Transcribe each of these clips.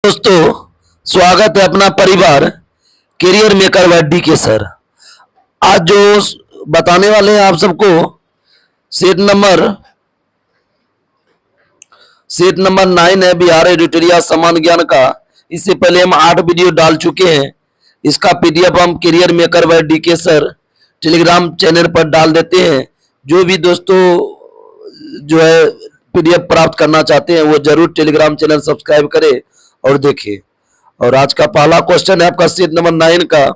दोस्तों, स्वागत है अपना परिवार करियर मेकर बाय डी के सर। आज जो बताने वाले हैं आप सबको सेट नंबर 9 है बिहार एडिटोरियल समान ज्ञान का। इससे पहले हम 8 वीडियो डाल चुके हैं। इसका पीडीएफ हम करियर मेकर बाय डी के सर टेलीग्राम चैनल पर डाल देते हैं। जो भी दोस्तों जो है पीडीएफ प्राप्त करना चाहते हैं वो जरूर टेलीग्राम चैनल सब्सक्राइब करें और देखिए। और आज का पहला क्वेश्चन है आपका सेट नंबर 9 का।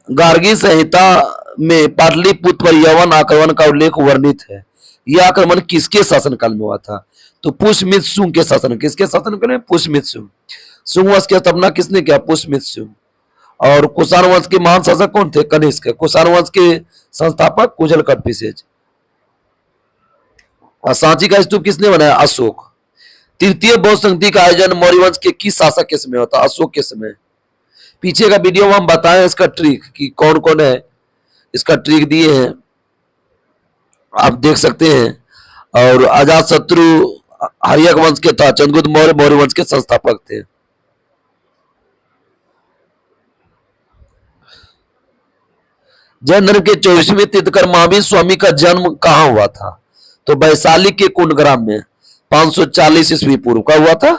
गार्गी संहिता में पाटलिपुत्र पर यवन आक्रमण का उल्लेख वर्णित है। यह आक्रमण किसके शासनकाल में हुआ था? तो पुष्यमित्र शुंग के शासन। किसके शासनकाल में? पुष्यमित्र शुंग। शुंग वंश की स्थापना किसने किया? पुष्यमित्र शुंग। और कुषाण वंश के महान शासक कौन थे? कनिष्क। कुषाण वंश के संस्थापक कुशल कटपिसेज। और सांची का स्तूप किसने बनाया? अशोक। तृतीय बौद्ध संधि का आयोजन मौर्य वंश के किस शासक के समय होता? अशोक के समय। पीछे का वीडियो में हम बताएं इसका ट्रिक कि कौन कौन है, इसका ट्रिक दिए हैं, आप देख सकते हैं। और अजात शत्रु हर्यक वंश के था। चंद्रगुप्त मौर्य मौर्य वंश के संस्थापक थे। जैन धर्म के 24वें तीर्थंकर महावीर स्वामी का जन्म कहां हुआ था? तो वैशाली के कुंडग्राम में 540 ईस्वी पूर्व। कब हुआ था?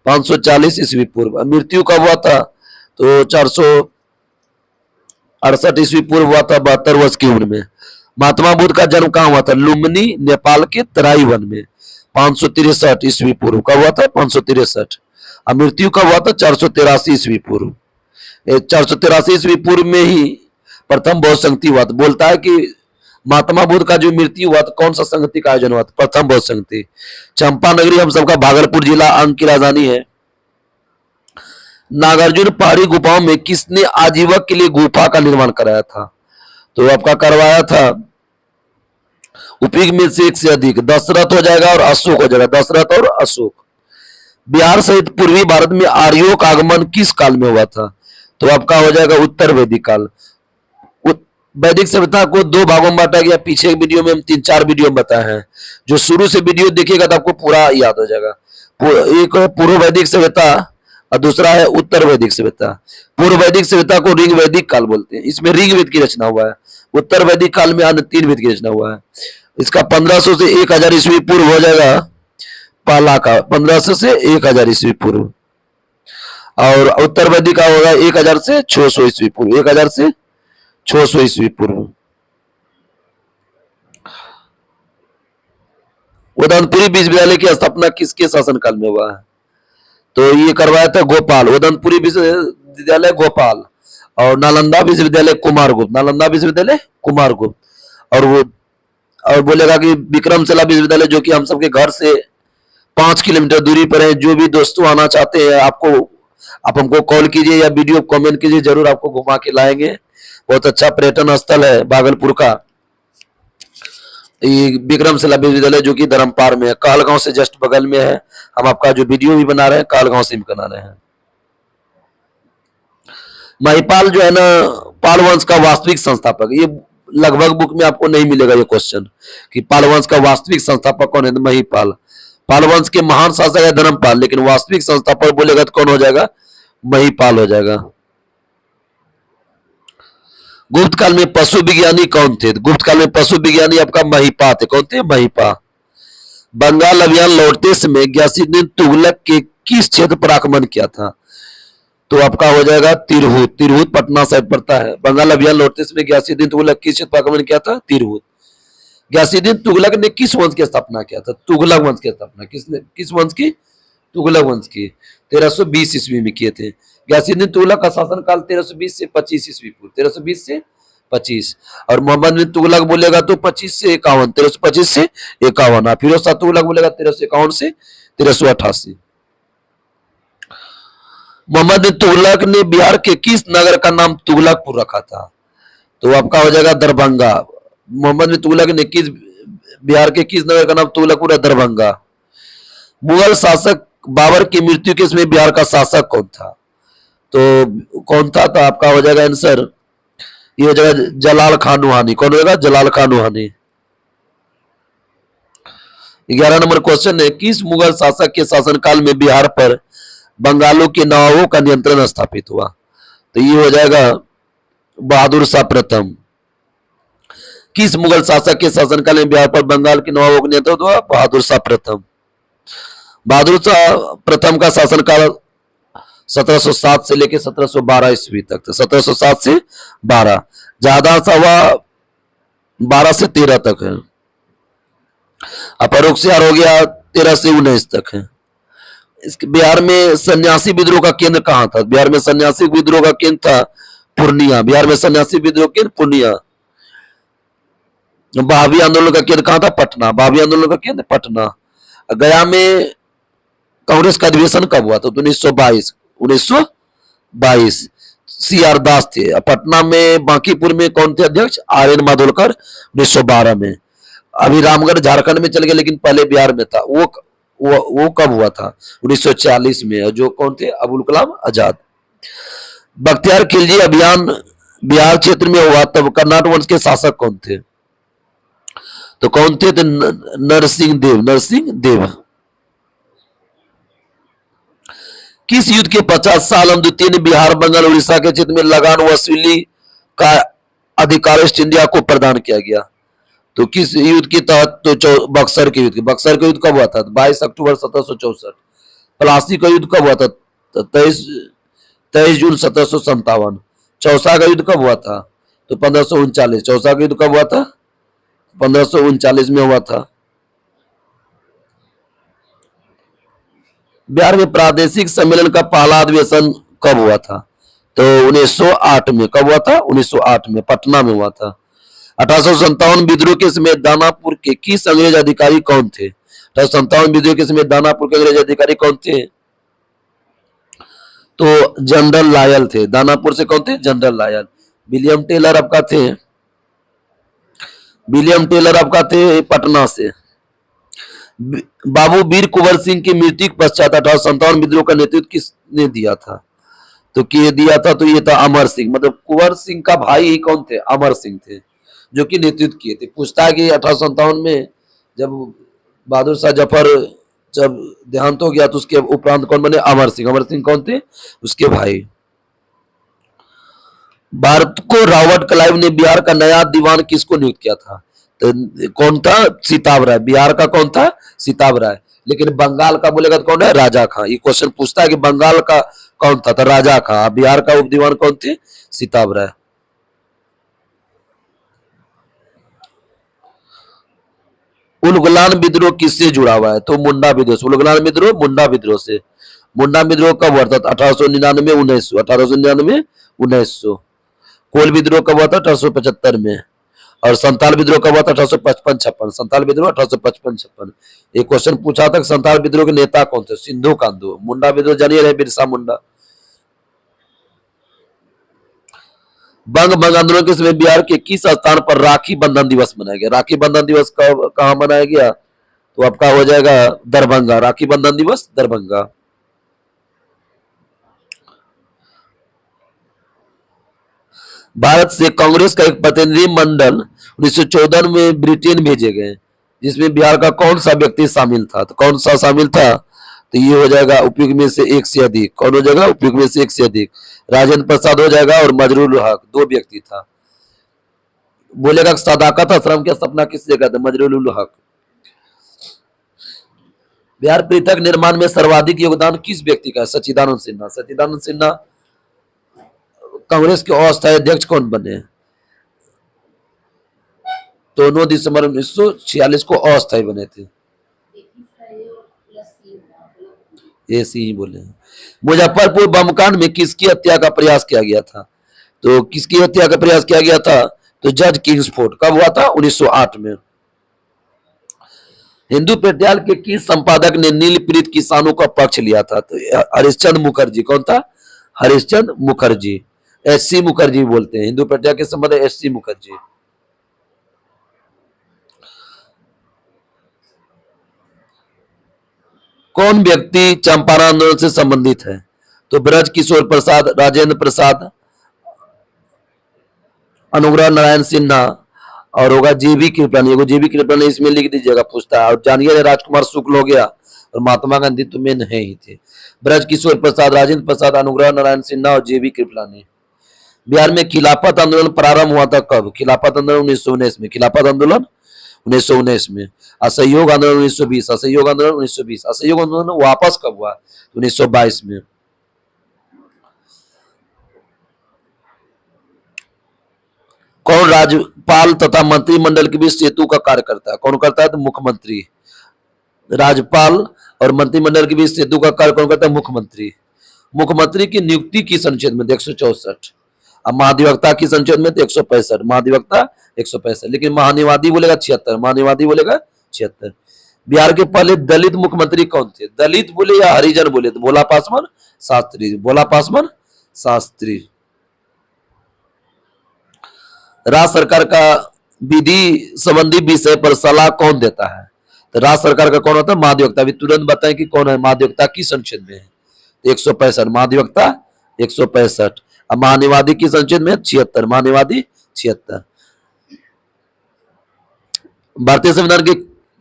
540 ईस्वी पूर्व। मृत्यु कब हुआ था? तो 468 ईस्वी पूर्व हुआ था, 72 वर्ष की उम्र में। महात्मा बुद्ध का जन्म कहां हुआ था? लुम्बिनी नेपाल के तराई वन में 563 ईस्वी पूर्व। कब हुआ था? 563। और मृत्यु कब हुआ था? 483 ईस्वी पूर्व। 483 ईस्वी पूर्व में ही प्रथम बौद्ध संगति हुआ था। बोलता है कि महात्मा बुद्ध का जो मृत्यु हुआ था कौन सा संगति का आयोजन हुआ था? प्रथम बौद्ध संगति। चंपा नगरी हम सबका भागलपुर जिला अंग की राजधानी है। नागार्जुन पहाड़ी गुफाओं में किसने आजीवक के लिए गुफा का निर्माण कराया था? तो आपका करवाया था उपयुक्त में से एक से अधिक। दशरथ हो जाएगा और अशोक हो जाएगा। दशरथ और अशोक। बिहार सहित पूर्वी भारत में आर्यों का आगमन किस काल में हुआ था? तो आपका हो जाएगा उत्तर वैदिक काल। वैदिक सभ्यता को 2 भागों में बांटा गया। पीछे वीडियो में हम 3-4 वीडियो में बताए हैं। जो शुरू से वीडियो देखिएगा तो आपको पूरा याद हो जाएगा। एक है पूर्व वैदिक सभ्यता और दूसरा है उत्तर वैदिक सभ्यता। पूर्व वैदिक सभ्यता को ऋग वैदिक काल बोलते हैं। इसमें ऋग्वेद की रचना हुआ है। उत्तर वैदिक काल में अन्य 3 वेद की रचना हुआ है। इसका 1500 से 1000 ईस्वी पूर्व हो जाएगा पहला का। 1500 से 1000 ईस्वी पूर्व। और उत्तर वैदिक का होगा 1000 से 600 ईस्वी पूर्व। 1000 से 600 ईस्वी पूर्व। उदयपुरी विश्वविद्यालय की स्थापना किसके शासनकाल में हुआ है? तो ये करवाया था गोपाल। उदयपुरी विश्वविद्यालय गोपाल। और नालंदा विश्वविद्यालय कुमारगुप्त। नालंदा विश्वविद्यालय कुमारगुप्त। और बोलेगा कि विक्रमशिला विश्वविद्यालय जो कि हम सबके घर से 5 किलोमीटर दूरी पर है। जो भी दोस्तों आना चाहते हैं आप हमको कॉल कीजिए या वीडियो कमेंट कीजिए, जरूर आपको घुमा के लाएंगे। बहुत अच्छा पर्यटन स्थल है भागलपुर का ये विक्रमशिला विश्वविद्यालय जो कि धर्मपार में है। कहलगांव से जस्ट बगल में है। हम आपका जो वीडियो भी बना रहे हैं कहलगांव से भी बना रहे हैं। महिपाल जो है ना पाल वंश का वास्तविक संस्थापक। ये लगभग बुक में आपको नहीं मिलेगा ये क्वेश्चन कि पाल वंश का वास्तविक संस्थापक कौन है? महिपाल। पाल वंश के महान शासक है धर्मपाल, लेकिन वास्तविक संस्थापक बोलेगा तो कौन हो जाएगा? महिपाल हो जाएगा। गुप्त काल में पशु विज्ञानी कौन थे? गुप्त काल में पशु विज्ञानी आपका महिपा थे। कौन थे? महिपा। बंगाल अभियान लौटते समय गयासुद्दीन तुगलक के किस क्षेत्र पर आक्रमण किया था? तो आपका हो जाएगा तिरहुत। तिरहुत पटना साइड पड़ता है। बंगाल अभियान लौटते समय गयासुद्दीन तुगलक किस क्षेत्र पर आक्रमण किया था? तिरहुत। गयासुद्दीन तुगलक ने किस वंश की स्थापना किया था? तुगलक वंश की स्थापना किसने? किस वंश की? तुगलक वंश की। 1320 ईस्वी में किए थे। गयासुद्दीन तुगलक का शासनकाल 1320 से 25 ईस्वी पूर्व। 1320 से 25। और मोहम्मद बिन तुगलक बोलेगा तो 25 से 51। 1325 से 51। फिरोज शाह तुगलक बोलेगा 1351 से 1388। मोहम्मद बिन तुगलक ने बिहार के किस नगर का नाम तुगलकपुर रखा था? तो आपका हो जाएगा दरभंगा। मोहम्मद बिन तुगलक ने बिहार के किस नगर का नाम तुगलकपुर है? दरभंगा। मुगल शासक बाबर की मृत्यु के समय बिहार का शासक कौन था? तो कौन था? तो आपका हो जाएगा आंसर ये हो जाएगा जलाल खान नुहानी। कौन होगा? जलाल खान नुहानी। 11 नंबर क्वेश्चन है, किस मुगल शासक के शासनकाल में बिहार पर बंगालों के नवाबों का नियंत्रण स्थापित हुआ? तो ये हो जाएगा बहादुर शाह प्रथम। किस मुगल शासक के शासनकाल में बिहार पर बंगाल के नवाबों का नियंत्रण हुआ? बहादुर शाह प्रथम। बहादुर शाह प्रथम का शासनकाल 1707 से लेकर 1712 ईस्वी तक था। 1707 से 12, ज्यादा सवा 12 से 13 तक है। अपरोक्ष यार हो गया 13 से 19 तक है। इसके बिहार में सन्यासी विद्रोह का केंद्र कहाँ था? बिहार में सन्यासी विद्रोह का केंद्र था पूर्णिया। बिहार में सन्यासी विद्रोह केंद्र पूर्णिया। बहावी आंदोलन का केंद्र कहाँ था? पटना। बहावी आंदोलन का केंद्र पटना। गया में कांग्रेस का अधिवेशन कब हुआ था? तो 1922। 1922 CR दास थे। पटना में बांकीपुर में कौन थे अध्यक्ष? RN माधोलकर 1912 में। अभी रामगढ़ झारखंड में चल गया, लेकिन पहले बिहार में था। वो कब हुआ था? 1940 में। जो कौन थे? अबुल कलाम आजाद। बख्तियार खिलजी अभियान बिहार क्षेत्र में हुआ तब कर्नाटक वंश के शासक कौन थे? तो कौन थे? तो नरसिंह देव। नरसिंह देव। किस युद्ध के 50 साल हम द्वितीय ने बिहार, बंगाल, उड़ीसा के क्षेत्र में लगान वसूली का अधिकार ईस्ट इंडिया को प्रदान किया गया? तो किस युद्ध के तहत? तो बक्सर के युद्ध। बक्सर का युद्ध कब हुआ था? 22 अक्टूबर 1764। प्लासी का युद्ध कब हुआ था? 23 जून 1757। चौसा का युद्ध कब हुआ था? तो 1539। चौसा का युद्ध कब हुआ था? 1539 में हुआ था। बिहार में प्रादेशिक सम्मेलन का पहला अधिवेशन कब हुआ था? तो 1908 में। कब हुआ था? 1908 में, पटना में हुआ था। 1857 विद्रोह के समय दानापुर के किस अंग्रेज अधिकारी कौन थे? 1857 विद्रोह के समय दानापुर के अंग्रेज अधिकारी कौन थे? तो जनरल लायल थे। दानापुर से कौन थे? General Lyell. विलियम टेलर आपका थे। विलियम टेलर आपका थे पटना से। बाबू वीर कुंवर सिंह की मृत्यु के पश्चात 1857 विद्रोह का नेतृत्व किसने दिया था? तो किए दिया था? तो ये था अमर सिंह। मतलब कुंवर सिंह का भाई ही कौन थे? अमर सिंह थे, जो कि नेतृत्व किए थे। पूछता है कि 1857 में जब बहादुर शाह जफर जब देहांत हो गया तो उसके उपरांत कौन बने? अमर सिंह। अमर सिंह कौन थे? उसके भाई। भारत को रॉबर्ट क्लाइव ने बिहार का नया दीवान किसको नियुक्त किया था? तो कौन था? सिताब राय। बिहार का कौन था? सिताब राय। लेकिन बंगाल का बोलेगा तो कौन है? राजा खां। ये क्वेश्चन पूछता है कि बंगाल का कौन था? तो राजा खां। बिहार का उप दीवान कौन थे? सिताब राय। उलगुलान विद्रोह किससे जुड़ा हुआ है? तो मुंडा विद्रोह से। उलगुलान विद्रोह मुंडा विद्रोह से। मुंडा विद्रोह कब हुआ था? 1899 1900। 1899 1900। कोल विद्रोह कब हुआ था? 1875 में। और संताल विद्रोह कब हुआ था? 1855-56। संताल विद्रोह 1855-56। एक क्वेश्चन पूछा था संताल विद्रोह के नेता कौन थे? सिंधु कांधु। मुंडा विद्रोह जानिए रहे, बिरसा मुंडा। बंग आंदोलन के समय बिहार के किस स्थान पर राखी बंधन दिवस मनाया गया? राखी बंधन दिवस कहाँ मनाया गया? तो आपका हो जाएगा दरभंगा। राखी बंधन दिवस दरभंगा। भारत से कांग्रेस का एक प्रतिनिधि मंडल 1914 में ब्रिटेन भेजे गए, जिसमें बिहार का कौन सा व्यक्ति शामिल था? तो कौन सा शामिल था? तो ये हो जाएगा उपयुक्त में से एक से अधिक। कौन हो जाएगा? उपयुक्त में से एक से अधिक। राजेंद्र प्रसाद हो जाएगा और मजरूल हक। दो व्यक्ति था। बोलेगा सदाकत आश्रम की स्थापना किस जगह थे? मजरूल हक। बिहार पृथक निर्माण में सर्वाधिक योगदान किस व्यक्ति का है? सच्चिदानंद सिन्हा। सच्चिदानंद सिन्हा। कांग्रेस के अस्थायी अध्यक्ष कौन बने? तो 9 दिसंबर 1946 को अस्थायी बने थे। ऐसे ही बोले। मुजफ्फरपुर बमकांड में किसकी हत्या का प्रयास किया गया था? तो किसकी हत्या का प्रयास किया गया था? तो जज किंग्सफोर्ड। कब हुआ था? 1908 में। हिंदू पेट्रियाल के किस संपादक ने नील पीड़ित किसानों का पक्ष लिया था? तो हरिश्चंद्र मुखर्जी। कौन था? हरिश्चंद्र मुखर्जी। SC मुखर्जी बोलते हैं। हिंदू पेट्रियाल के संपादक SC मुखर्जी। कौन व्यक्ति चंपारण आंदोलन से संबंधित है? तो ब्रज किशोर प्रसाद, राजेंद्र प्रसाद, अनुग्रह नारायण सिन्हा, और होगा जेबी कृपलानी, एगो जेबी कृपलानी इसमें लिख दीजिएगा, पूछता है। और जानिए राजकुमार शुक्ल हो गया, और महात्मा गांधी तो मेन है ही थे। ब्रज किशोर प्रसाद, राजेंद्र प्रसाद, अनुग्रह नारायण सिन्हा और जेबी कृपलानी। बिहार में खिलाफत आंदोलन प्रारंभ हुआ था कब? खिलाफत आंदोलन 1919 में, खिलाफत आंदोलन 1919 में। असहयोग आंदोलन 1920, असहयोग आंदोलन 1920, असहयोग आंदोलन वापस कब हुआ? 1922 में। कौन राज्यपाल तथा मंत्रिमंडल के बीच सेतु का कार्य करता है? कौन करता है? तो मुख्यमंत्री। राज्यपाल और मंत्रिमंडल के बीच सेतु का कार्य कौन करता है? मुख्यमंत्री। मुख्यमंत्री की नियुक्ति किस अनुच्छेद में? 164। अब महाधिवक्ता किस अनुच्छेद में? 165। महाधिवक्ता 165, लेकिन महानिवादी बोलेगा 76, महानिवादी बोलेगा 76। बिहार के पहले दलित मुख्यमंत्री कौन थे? दलित बोले या हरिजन बोले? तो भोला पासवान शास्त्री, भोला पासवान शास्त्री। राज्य सरकार का विधि संबंधी विषय पर सलाह कौन देता है? तो राज्य सरकार का कौन होता है? महाधिवक्ता। अभी तुरंत बताएं कि कौन है महाधिवक्ता, किस अनुच्छेद में है? 165, महाधिवक्ता 165। अब महानिवादी किस अनुच्छेद में? 76, महानिवादी 76। भारतीय संविधान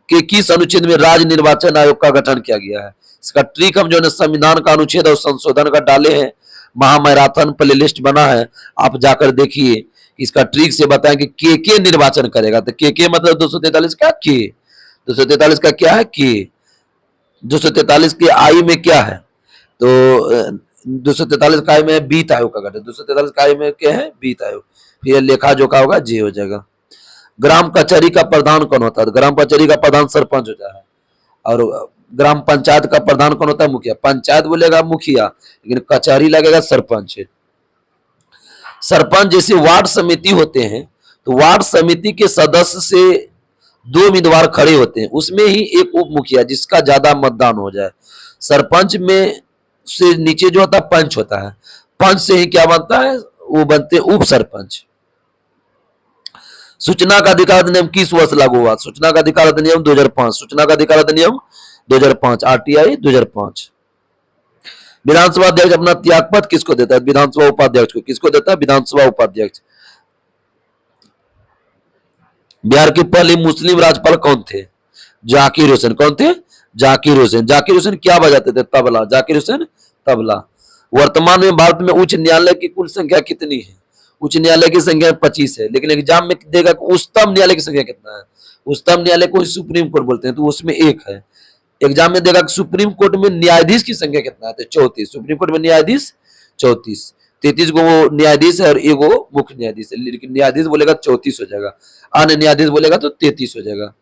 के किस अनुच्छेद में राज्य निर्वाचन आयोग का गठन किया गया है? इसका ट्रिक हम जो है संविधान का अनुच्छेद और संशोधन का डाले हैं, महामैराथन प्लेलिस्ट बना है, आप जाकर देखिए। इसका ट्रिक से बताएं कि के निर्वाचन करेगा। तो के मतलब 243 का के, 243 का क्या है? के। 243 के आई में क्या है? तो 243 का आई में वित्त आयोग का गठन, 243 का आई में क्या है? वित्त आयोग। फिर लेखा जोखा होगा, जे हो जाएगा। ग्राम कचहरी का प्रधान कौन होता है? ग्राम कचहरी का प्रधान सरपंच होता है। और ग्राम पंचायत का प्रधान कौन होता है? मुखिया। पंचायत बोलेगा मुखिया, लेकिन कचहरी लगेगा सरपंच। सरपंच जैसे वार्ड समिति होते हैं, तो वार्ड समिति के सदस्य से 2 उम्मीदवार खड़े होते हैं, उसमें ही एक उप मुखिया जिसका ज्यादा मतदान हो जाए। सरपंच में से नीचे जो होता है पंच होता है, पंच से ही क्या बनता है? वो बनते हैं उप सरपंच। सूचना का अधिकार अधिनियम किस वर्ष लागू हुआ? सूचना का अधिकार अधिनियम 2005, सूचना का अधिकार अधिनियम 2005, आरटीआई 2005। विधानसभा अध्यक्ष अपना त्यागपत्र किसको देता है? विधानसभा उपाध्यक्ष को। किसको देता है? विधानसभा उपाध्यक्ष। बिहार के पहले मुस्लिम राज्यपाल कौन थे? जाकिर हुसैन। कौन थे? जाकिर हुसैन। जाकिर हुसैन क्या बजाते थे? तबला। जाकिर हुसैन तबला। वर्तमान में भारत में उच्च न्यायालय की कुल संख्या कितनी है? उच्च न्यायालय की संख्या 25 है, लेकिन एग्जाम में देगा उच्चतम न्यायालय की संख्या कितना है? उच्चतम न्यायालय को सुप्रीम कोर्ट बोलते हैं, तो उसमें 1 है। एग्जाम में देगा सुप्रीम कोर्ट में न्यायाधीश की संख्या कितना है? तो 34। सुप्रीम कोर्ट में न्यायाधीश 34, 33 गो न्यायाधीश है और एगो मुख्य न्यायाधीश है, लेकिन न्यायाधीश बोलेगा 34 हो जाएगा, अन्य न्यायाधीश बोलेगा तो 33 हो जाएगा।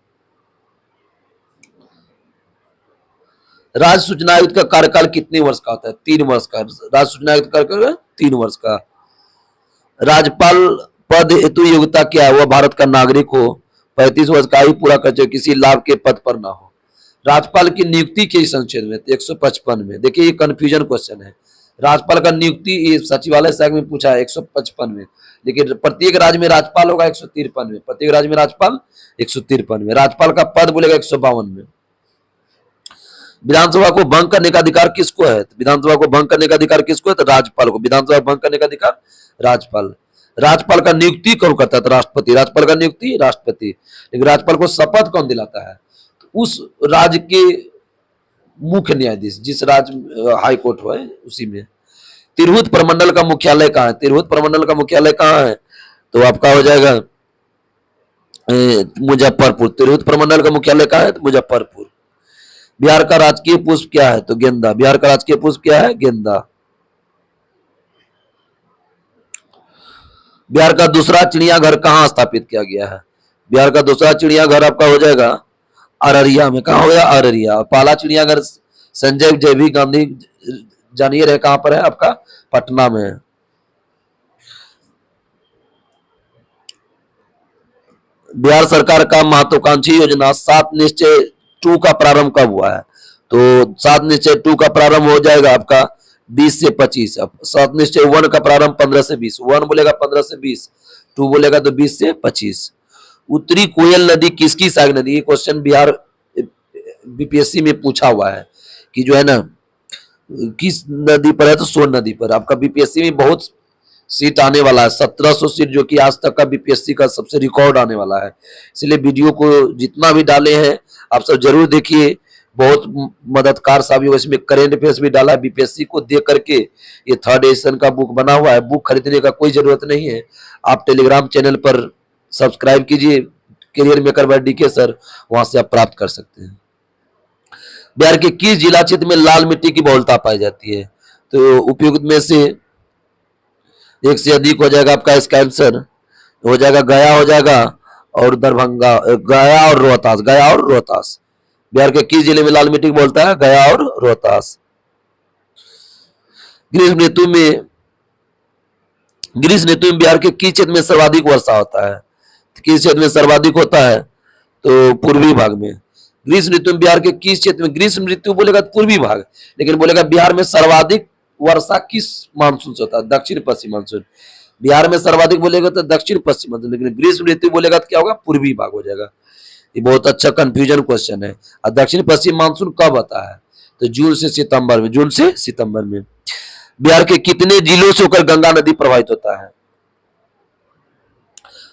राज्य सूचना आयुक्त का कार्यकाल कितने वर्ष का होता है? 3 वर्ष का। राज्य सूचना आयुक्त का कार्यकाल 3 वर्ष का। राज्यपाल पद हेतु योग्यता क्या है? वह भारत का नागरिक हो, 35 वर्ष का आयु पूरा कर चुके, किसी लाभ के पद पर ना हो। राज्यपाल की नियुक्ति किस अनुच्छेद में? 155 में। देखिए ये कंफ्यूजन क्वेश्चन है। राज्यपाल का नियुक्ति सचिवालय शाखा में पूछा है 155 में, लेकिन प्रत्येक राज्य में राज्यपाल होगा 153 में। प्रत्येक राज्य में राज्यपाल 153 में। राज्यपाल का पद बोलेगा 152 में। विधानसभा को भंग करने का अधिकार किसको है? विधानसभा को भंग करने का अधिकार किसको है? तो राज्यपाल को। विधानसभा भंग करने का अधिकार राज्यपाल। राज्यपाल का नियुक्ति कौन करता है? तो राष्ट्रपति। राज्यपाल का नियुक्ति राष्ट्रपति। लेकिन राज्यपाल को शपथ कौन दिलाता है? तो उस राज्य के मुख्य न्यायाधीश, जिस राज्य हाई कोर्ट हो उसी में। तिरहुत प्रमंडल का मुख्यालय कहाँ है? तिरहुत प्रमंडल का मुख्यालय कहाँ है? तो आपका हो जाएगा मुजफ्फरपुर। तिरहुत प्रमंडल का मुख्यालय कहाँ है? तो मुजफ्फरपुर। बिहार का राजकीय पुष्प क्या है? तो गेंदा। बिहार का राजकीय पुष्प क्या है? गेंदा। बिहार का दूसरा चिड़ियाघर कहाँ स्थापित किया गया है? बिहार का दूसरा चिड़ियाघर आपका हो जाएगा अररिया में। कहाँ हो गया? अररिया। पहला चिड़ियाघर संजय जैविक गांधी जानिए रहे कहां पर है? आपका पटना में है। बिहार सरकार का महत्वाकांक्षी योजना 7 निश्चय 2 का प्रारंभ कब हुआ है? तो 7 निश्चय 2 का प्रारंभ हो जाएगा आपका 20 से 25। अब 7 निश्चय 1 का प्रारंभ 15 से 20। 1 बोलेगा 15 से 20, 2 बोलेगा तो 20 से 25। उत्तरी कोयल नदी किसकी सहायक नदी? ये क्वेश्चन बिहार बीपीएससी में पूछा हुआ है कि जो है ना किस नदी पर है? तो सोन नदी पर। आपका बीपीएससी में बहुत सीट आने वाला है, 1700 सीट, जो कि आज तक का बीपीएससी का सबसे रिकॉर्ड आने वाला है। इसलिए वीडियो को जितना भी डाले हैं आप सब जरूर देखिए, बहुत मददगार साबित होगा। इसमें करेंट अफेयर्स भी डाला है, बीपीएससी को देख करके ये 3rd एडिशन का बुक बना हुआ है। बुक खरीदने का कोई जरूरत नहीं है, आप टेलीग्राम चैनल पर सब्सक्राइब कीजिए, career maker by DK sir, वहां से आप प्राप्त कर सकते हैं। बिहार के किस जिला क्षेत्र में लाल मिट्टी की बहुलता पाई जाती है? तो उपयुक्त में से एक से अधिक हो जाएगा आपका इसका आंसर, हो जाएगा गया, हो जाएगा और दरभंगा, गया और रोहतास, गया और रोहतास। बिहार के किस जिले में लाल मिट्टी बोलता है? गया और रोहतास। ग्रीष्म ऋतु में बिहार के किस क्षेत्र में सर्वाधिक वर्षा होता है? किस क्षेत्र में सर्वाधिक होता है? तो पूर्वी भाग में। ग्रीष्म ऋतु में बिहार के किस क्षेत्र में, ग्रीष्म ऋतु बोलेगा तो पूर्वी भाग, लेकिन बोलेगा बिहार में सर्वाधिक वर्षा किस मानसून से होता है? दक्षिण पश्चिम मानसून। बिहार में सर्वाधिक बोलेगा तो दक्षिण पश्चिम मानसून, लेकिन ग्रीष्म ऋतु बोलेगा तो क्या होगा? पूर्वी भाग हो जाएगा। ये बहुत अच्छा कंफ्यूजन क्वेश्चन है। और दक्षिण पश्चिम मानसून कब आता है? तो जून से सितंबर में, जून से सितंबर में। बिहार के कितने जिलों से होकर गंगा नदी प्रवाहित होता है?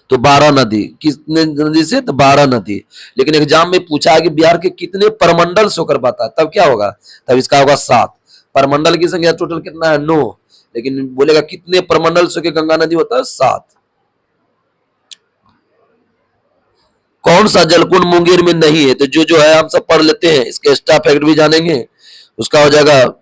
तो 12 नदी। कितने नदी से? तो 12 नदी। लेकिन एग्जाम में पूछा है कि बिहार के कितने परमंडल से होकर बहता है, तब क्या होगा? तब इसका होगा 7। परमंडल की संख्या टोटल कितना है? 9, लेकिन बोलेगा कितने परमंडल से गंगा नदी होता है? 7। कौन सा जलकुंड मुंगेर में नहीं है? तो जो है हम सब पढ़ लेते हैं, इसके एक्स्ट्रा फैक्ट भी जानेंगे। उसका हो जाएगा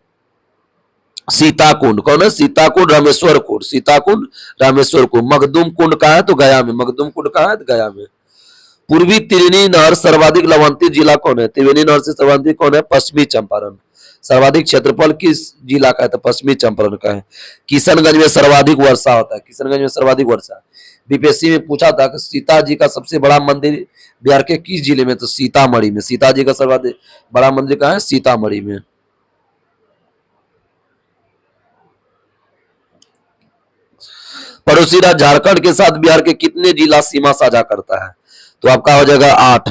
सीताकुंड। कौन है? सीताकुंड, रामेश्वर कुंड, सीताकुंड, रामेश्वर कुंड। मखदूम कुंड कहाँ है? तो गया में। मखदूम कुंड कहाँ है? तो गया में। पूर्वी त्रिवेणी नहर सर्वाधिक लवंतित जिला कौन है? त्रिवेणी नहर से सर्वाधिक कौन है? पश्चिमी चंपारण। सर्वाधिक क्षेत्रफल किस जिला का है? तो पश्चिमी चंपारण का है। किशनगंज में सर्वाधिक वर्षा होता है, किशनगंज में सर्वाधिक वर्षा। बीपीएससी में पूछा था कि सीता जी का सबसे बड़ा मंदिर बिहार के किस जिले में? तो सीतामढ़ी में। सीता जी का सर्वाधिक बड़ा मंदिर कहाँ है? सीतामढ़ी में। पड़ोसी राज्य झारखंड के साथ बिहार के कितने जिला सीमा साझा करता है? तो आपका हो जाएगा 8।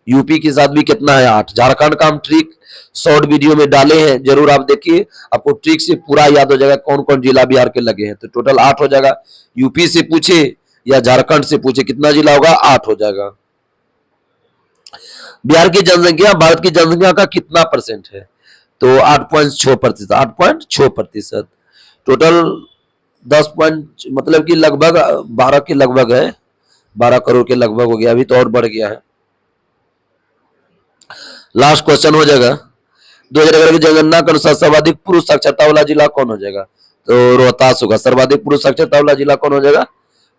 यूपी के साथ भी कितना है? 8। झारखंड का हम ट्रिक शॉर्ट वीडियो में डाले हैं, जरूर आप देखिए, आपको ट्रिक से पूरा याद हो जाएगा कौन कौन जिला बिहार के लगे हैं। तो टोटल 8 हो जाएगा। यूपी से पूछे या झारखंड से पूछे, कितना जिला होगा? 8 हो जाएगा। बिहार की जनसंख्या भारत की जनसंख्या का कितना % है? तो 8.6%। 8.6%। टोटल 10 मतलब कि लगभग 12 के लगभग है, 12 करोड़ के लगभग हो गया, अभी तो और बढ़ गया है। लास्ट क्वेश्चन हो जाएगा, 2011 की जनगणना के अनुसार सर्वाधिक पुरुष साक्षरता वाला जिला कौन हो जाएगा? तो रोहतास होगा। सर्वाधिक पुरुष साक्षरता वाला जिला कौन हो जाएगा?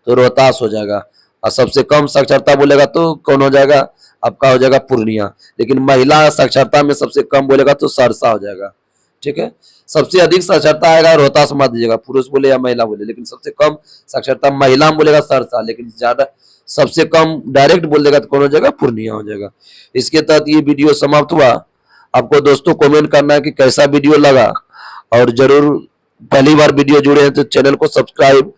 तो रोहतास हो जाएगा। और सबसे कम साक्षरता बोलेगा तो कौन हो जाएगा? आपका हो जाएगा पूर्णिया। लेकिन महिला साक्षरता में सबसे कम बोलेगा तो सहरसा हो जाएगा। ठीक है, सबसे अधिक साक्षरता आएगा रोहतास मत दीजिएगा, पुरुष बोले या महिला बोले, लेकिन सबसे कम साक्षरता महिला बोलेगा सहरसा, लेकिन ज्यादा सबसे कम डायरेक्ट बोल देगा तो कौन हो जाएगा? पूर्णिया हो जाएगा। इसके तहत ये वीडियो समाप्त हुआ। आपको दोस्तों कमेंट करना है कि कैसा वीडियो लगा, और जरूर पहली बार वीडियो जुड़े हैं तो चैनल को सब्सक्राइब